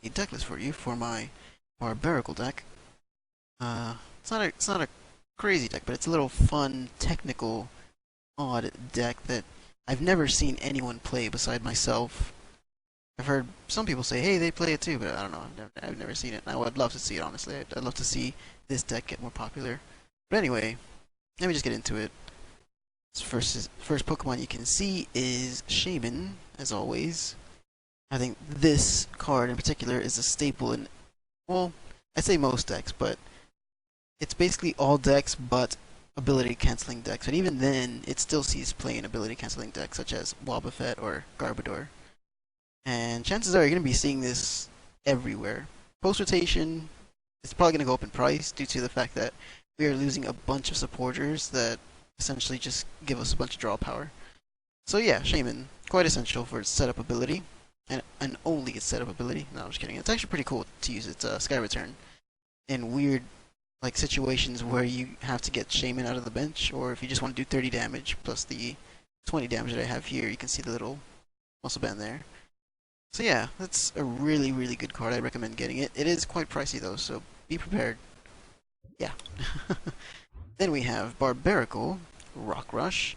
a deck list for you for my Barbaracle deck. It's not a crazy deck, but it's a little fun, technical, odd deck that I've never seen anyone play beside myself. I've heard some people say, hey, they play it too, but I don't know. I've never seen it. I would love to see it, honestly. I'd love to see this deck get more popular. But anyway, let me just get into it. First Pokemon you can see is Shaman, as always. I think this card in particular is a staple in, well, I'd say most decks, but it's basically all decks but ability canceling decks. And even then, it still sees play in ability canceling decks such as Wobbuffet or Garbodor. And chances are you're going to be seeing this everywhere. Post rotation, it's probably going to go up in price due to the fact that we are losing a bunch of supporters that essentially just give us a bunch of draw power. So yeah, Shaman, quite essential for its setup ability, and only its setup ability. No, I'm just kidding. It's actually pretty cool to use its Sky Return in weird like situations where you have to get Shaman out of the bench, or if you just want to do 30 damage plus the 20 damage that I have here. You can see the little muscle band there. So yeah, that's a really, really good card. I recommend getting it. It is quite pricey though, so be prepared. Yeah. Then we have Barbaracle, Rock Rush.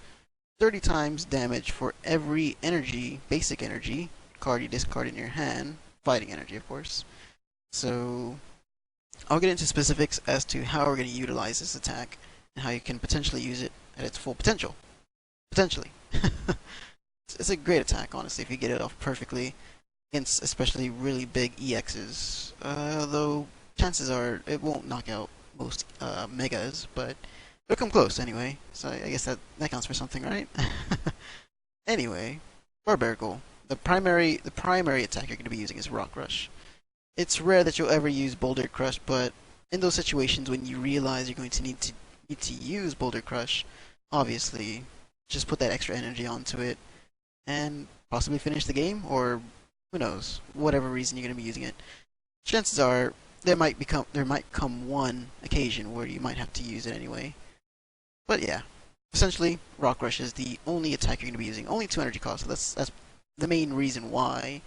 30 times damage for every energy, basic energy, card you discard in your hand. Fighting energy, of course. So, I'll get into specifics as to how we're going to utilize this attack and how you can potentially use it at its full potential. Potentially. It's a great attack, honestly, if you get it off perfectly against especially really big EXs. Though chances are it won't knock out most megas, but it'll come close anyway. So I guess that counts for something, right? Anyway, Barbaracle. The primary attack you're going to be using is Rock Rush. It's rare that you'll ever use Boulder Crush, but in those situations when you realize you're going to need to use Boulder Crush, obviously, just put that extra energy onto it and possibly finish the game, or who knows, whatever reason you're going to be using it. Chances are there might come one occasion where you might have to use it anyway. But yeah, essentially, Rock Rush is the only attack you're going to be using. Only 2 energy costs, so that's the main reason why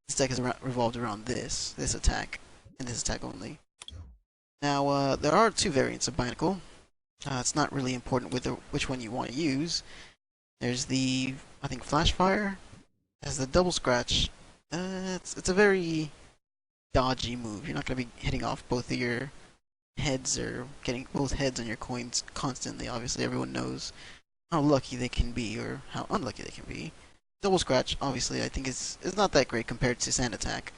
this deck is revolved around this attack, and this attack only. Now, there are 2 variants of Binacle. It's not really important which one you want to use. There's the, I think, Flash Fire. Has the double scratch. It's a very dodgy move. You're not going to be hitting off both of your heads or getting both heads on your coins constantly. Obviously, everyone knows how lucky they can be or how unlucky they can be. Double scratch, obviously, I think is not that great compared to Sand Attack.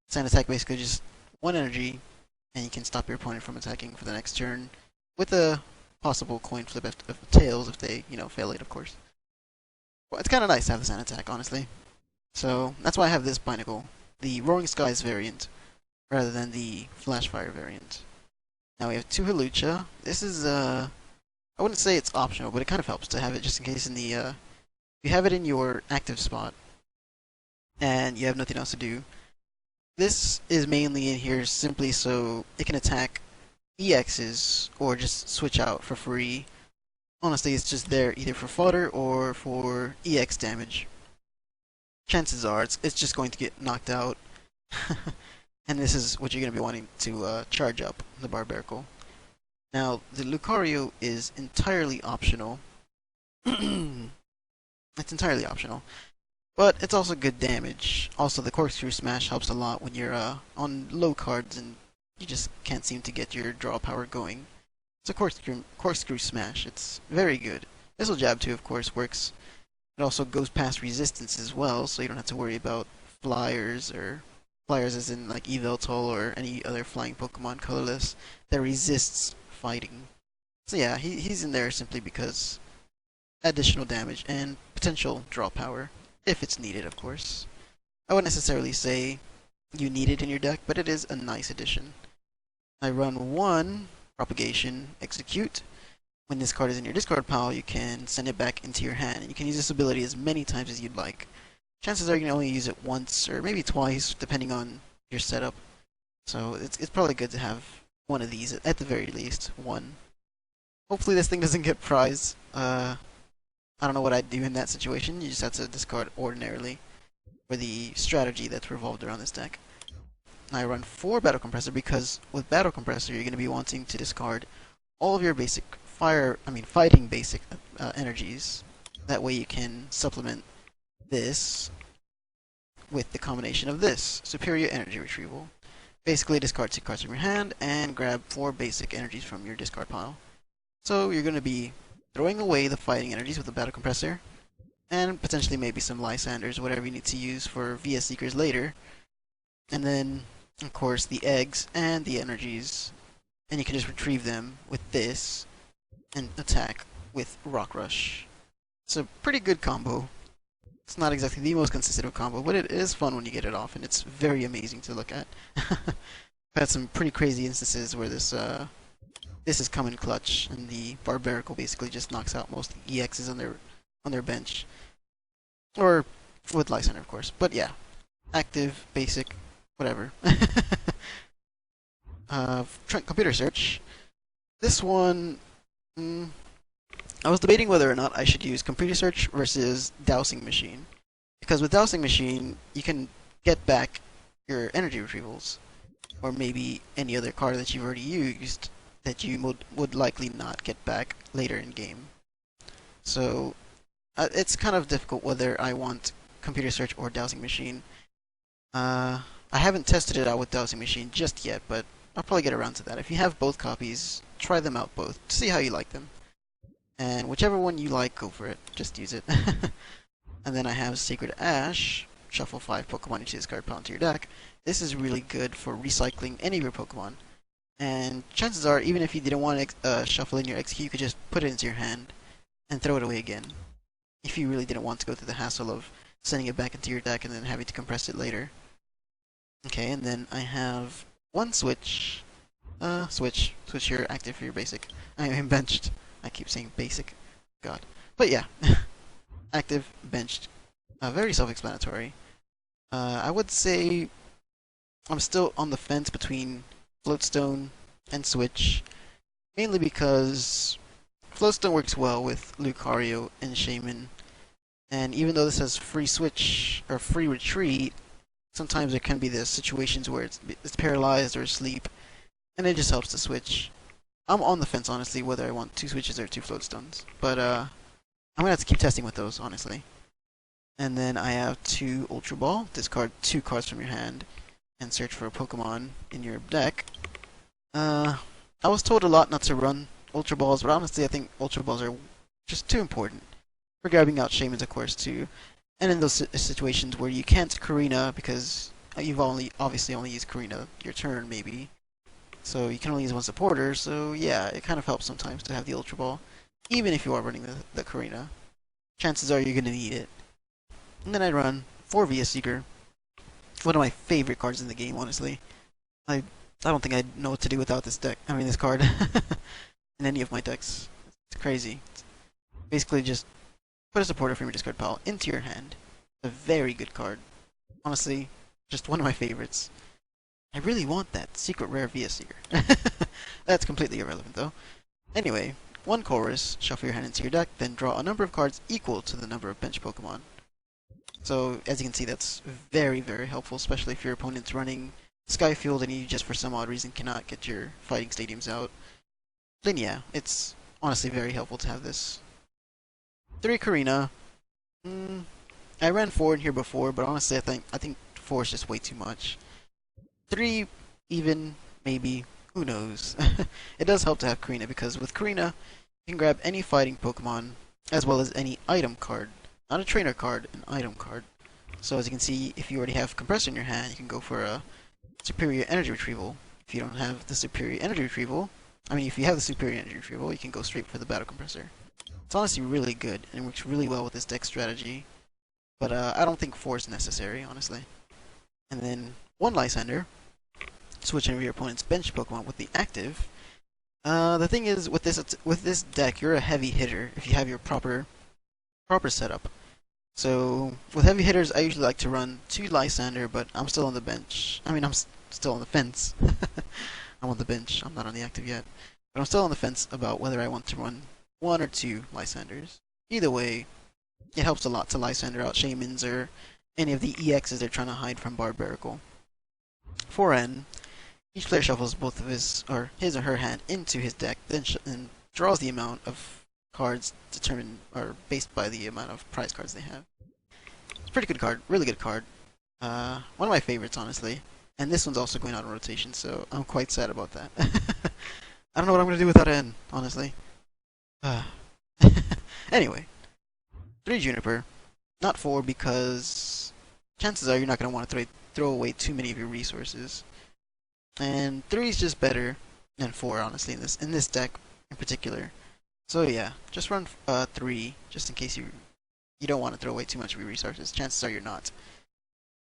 Sand Attack basically just 1 energy, and you can stop your opponent from attacking for the next turn with a possible coin flip of tails if they, fail it, of course. Well, it's kind of nice to have the Sand Attack, honestly. So that's why I have this Binacle, the Roaring Skies variant, rather than the Flash Fire variant. Now we have 2 Hawlucha. This is, I wouldn't say it's optional, but it kind of helps to have it just in case in the, if you have it in your active spot, and you have nothing else to do. This is mainly in here simply so it can attack EXs, or just switch out for free. Honestly, it's just there either for fodder or for EX damage. Chances are it's just going to get knocked out. And this is what you're going to be wanting to charge up the Barbaracle. Now, the Lucario is entirely optional. It's entirely optional. But it's also good damage. Also, the Corkscrew Smash helps a lot when you're on low cards and you just can't seem to get your draw power going. It's a Corkscrew Smash. It's very good. Missile Jab too, of course, works. It also goes past resistance as well, so you don't have to worry about flyers as in like Yveltal or any other flying Pokemon colorless that resists fighting. So yeah, he's in there simply because additional damage and potential draw power, if it's needed, of course. I wouldn't necessarily say you need it in your deck, but it is a nice addition. I run 1 Propagation Execute. When this card is in your discard pile, you can send it back into your hand, and you can use this ability as many times as you'd like. Chances are you can only use it once or maybe twice, depending on your setup. So it's probably good to have one of these at the very least. 1. Hopefully this thing doesn't get prize. I don't know what I'd do in that situation. You just have to discard ordinarily for the strategy that's revolved around this deck. I run 4 Battle Compressor because with Battle Compressor you're going to be wanting to discard all of your basic fighting basic energies. That way you can supplement this with the combination of this, Superior Energy Retrieval. Basically discard 2 cards from your hand and grab 4 basic energies from your discard pile. So you're going to be throwing away the fighting energies with the Battle Compressor, and potentially maybe some Lysanders, whatever you need to use for VS Seekers later. And then, of course, the eggs and the energies, and you can just retrieve them with this and attack with Rock Rush. It's a pretty good combo. It's not exactly the most consistent combo, but it is fun when you get it off, and it's very amazing to look at. I've had some pretty crazy instances where this has come in clutch, and the Barbaracle basically just knocks out most of the EXs on their bench, or with Lysander, of course. But yeah, active, basic, whatever. Computer search. This one, I was debating whether or not I should use computer search versus dowsing machine, because with dowsing machine you can get back your energy retrievals, or maybe any other card that you've already used that you would likely not get back later in game. So it's kind of difficult whether I want computer search or dowsing machine. I haven't tested it out with dowsing machine just yet, but I'll probably get around to that. If you have both copies, try them out both to see how you like them. And whichever one you like, go for it. Just use it. And then I have Sacred Ash. Shuffle 5 Pokemon into this card pile into your deck. This is really good for recycling any of your Pokemon. And chances are, even if you didn't want to shuffle in your XQ, you could just put it into your hand and throw it away again. If you really didn't want to go through the hassle of sending it back into your deck and then having to compress it later. Okay, and then I have one switch. Switch your active for your basic. I am benched. I keep saying basic. God. But yeah. Active, benched. Very self-explanatory. I would say I'm still on the fence between Floatstone and Switch. Mainly because Floatstone works well with Lucario and Shaman. And even though this has free switch, or free retreat, sometimes there can be the situations where it's paralyzed or asleep. And it just helps to switch. I'm on the fence, honestly, whether I want 2 switches or 2 Floatstones. But I'm gonna have to keep testing with those, honestly. And then I have 2 Ultra Ball. Discard 2 cards from your hand and search for a Pokemon in your deck. I was told a lot not to run Ultra Balls, but honestly I think Ultra Balls are just too important. For grabbing out Shamans, of course, too. And in those situations where you can't Karina because you've obviously only used Karina your turn, maybe. So you can only use one supporter, so yeah, it kind of helps sometimes to have the Ultra Ball. Even if you are running the Karina. Chances are you're going to need it. And then I run 4 VS Seeker. One of my favorite cards in the game, honestly. I don't think I know what to do without this deck. I mean, this card. In any of my decks. It's crazy. Basically just put a supporter from your discard pile into your hand. It's a very good card. Honestly, just one of my favorites. I really want that secret rare VS Seeker. That's completely irrelevant, though. Anyway, 1 chorus, shuffle your hand into your deck, then draw a number of cards equal to the number of bench Pokemon. So, as you can see, that's very, very helpful, especially if your opponent's running Skyfield and you just for some odd reason cannot get your fighting stadiums out. Then yeah, it's honestly very helpful to have this. 3 Karina. I ran 4 in here before, but honestly I think 4 is just way too much. 3 even, maybe, who knows. It does help to have Karina, because with Karina, you can grab any fighting Pokemon, as well as any item card. Not a trainer card, an item card. So as you can see, if you already have Compressor in your hand, you can go for a Superior Energy Retrieval. If you don't have the Superior Energy Retrieval, if you have the Superior Energy Retrieval, you can go straight for the Battle Compressor. It's honestly really good, and works really well with this deck strategy. But I don't think 4 is necessary, honestly. And then 1 Lysander. Switch any of your opponent's bench Pokemon with the active. The thing is, with this deck, you're a heavy hitter if you have your proper setup. So with heavy hitters, I usually like to run 2 Lysander, but I'm still on the bench. I'm still on the fence. I'm on the bench. I'm not on the active yet, but I'm still on the fence about whether I want to run 1 or 2 Lysanders. Either way, it helps a lot to Lysander out Shamans or any of the EXs they're trying to hide from Barbaracle. For N, each player shuffles both of his or her hand into his deck, then and draws the amount of cards determined or based by the amount of prize cards they have. It's a pretty good card, really good card. One of my favorites, honestly. And this one's also going out on rotation, so I'm quite sad about that. I don't know what I'm gonna do without N, honestly. Anyway, 3 Juniper, not 4 because chances are you're not gonna want to throw away too many of your resources. And 3 is just better than 4, honestly, in this deck in particular. So yeah, just run 3 just in case you don't want to throw away too much of your resources. Chances are you're not.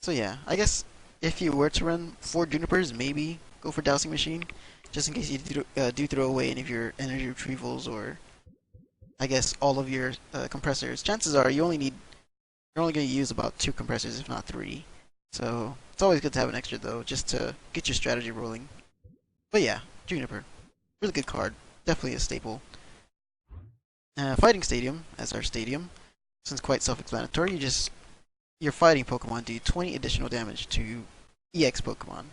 So yeah, I guess if you were to run 4 Junipers, maybe go for Dowsing Machine, just in case you do throw away any of your energy retrievals or I guess all of your compressors. Chances are you're only going to use about 2 compressors, if not 3. So it's always good to have an extra though, just to get your strategy rolling. But yeah, Juniper, really good card, definitely a staple. Fighting Stadium as our stadium, since quite self-explanatory. Your fighting Pokemon do 20 additional damage to EX Pokemon.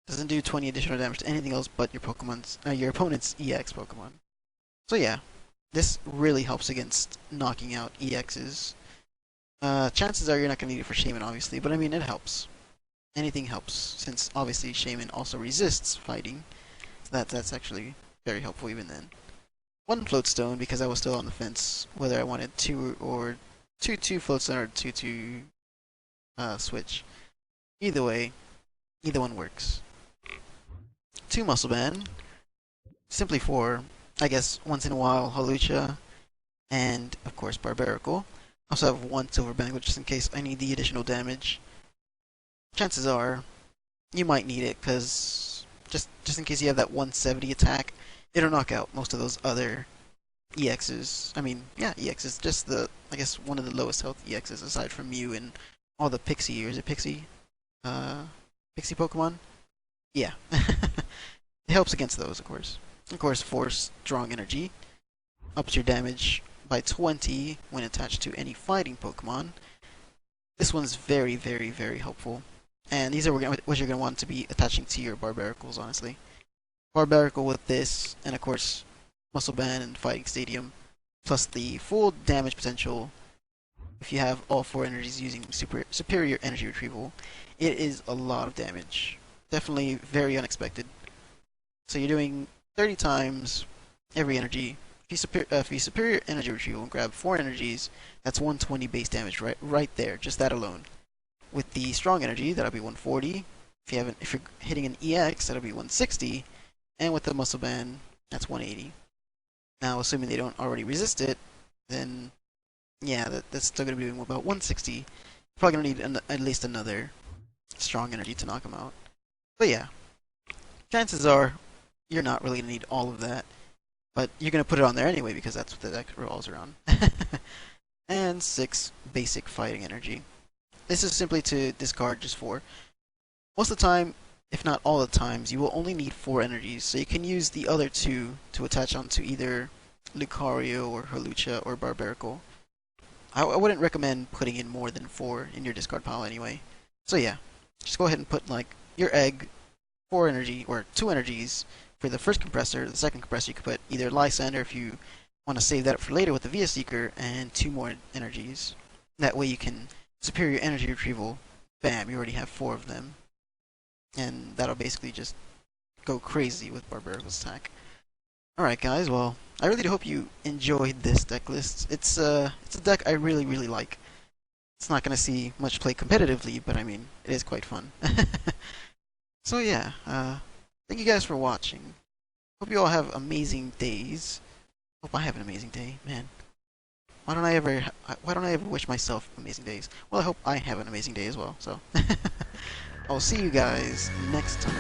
Doesn't do 20 additional damage to anything else but your opponent's EX Pokemon. So yeah, this really helps against knocking out EXs. Chances are you're not going to need it for Shaman, obviously, but I mean, it helps. Anything helps, since obviously Shaman also resists fighting. So that's actually very helpful even then. 1 Floatstone, because I was still on the fence whether I wanted 2 Floatstone or 2 Switch. Either way, either one works. 2 Muscle Band, simply for, I guess, once in a while, Hawlucha, and of course Barbaracle. I also have 1 Silver Band, just in case I need the additional damage. Chances are, you might need it, because just in case you have that 170 attack, it'll knock out most of those other EXs. I mean, yeah, EXs, just I guess one of the lowest health EXs aside from Mew and all the Pixie, or is it Pixie? Pixie Pokemon? Yeah. It helps against those, of course. Of course, Force Strong Energy ups your damage by 20 when attached to any fighting Pokemon. This one's very, very, very helpful. And these are what you're going to want to be attaching to your Barbaracles, honestly. Barbaracle with this, and of course, Muscle Band and Fighting Stadium, plus the full damage potential if you have all 4 energies using superior energy retrieval. It is a lot of damage. Definitely very unexpected. So you're doing 30 times every energy. If you superior energy retrieval and grab 4 energies, that's 120 base damage right there, just that alone. With the strong energy, that'll be 140. If you're hitting an EX, that'll be 160. And with the Muscle Band, that's 180. Now, assuming they don't already resist it, then yeah, that's still going to be doing about 160. You're probably going to need at least another strong energy to knock them out. But yeah, chances are you're not really going to need all of that. But you're going to put it on there anyway because that's what the deck revolves around. And 6 basic fighting energy. This is simply to discard just 4. Most of the time, if not all the times, you will only need 4 energies, so you can use the other 2 to attach onto either Lucario or Hawlucha or Barbaracle. I wouldn't recommend putting in more than 4 in your discard pile anyway. So yeah, just go ahead and put like your egg, 4 energy, or 2 energies for the first compressor. The second compressor you could put either Lysander if you want to save that for later with the Via Seeker, and 2 more energies. That way you can superior energy retrieval. Bam, you already have 4 of them. And that'll basically just go crazy with Barbaracle's attack. Alright guys, well, I really do hope you enjoyed this deck list. It's a deck I really, really like. It's not going to see much play competitively, but I mean, it is quite fun. So yeah, thank you guys for watching. Hope you all have amazing days. Hope I have an amazing day, man. Why don't I ever wish myself amazing days? Well, I hope I have an amazing day as well, so. I'll see you guys next time.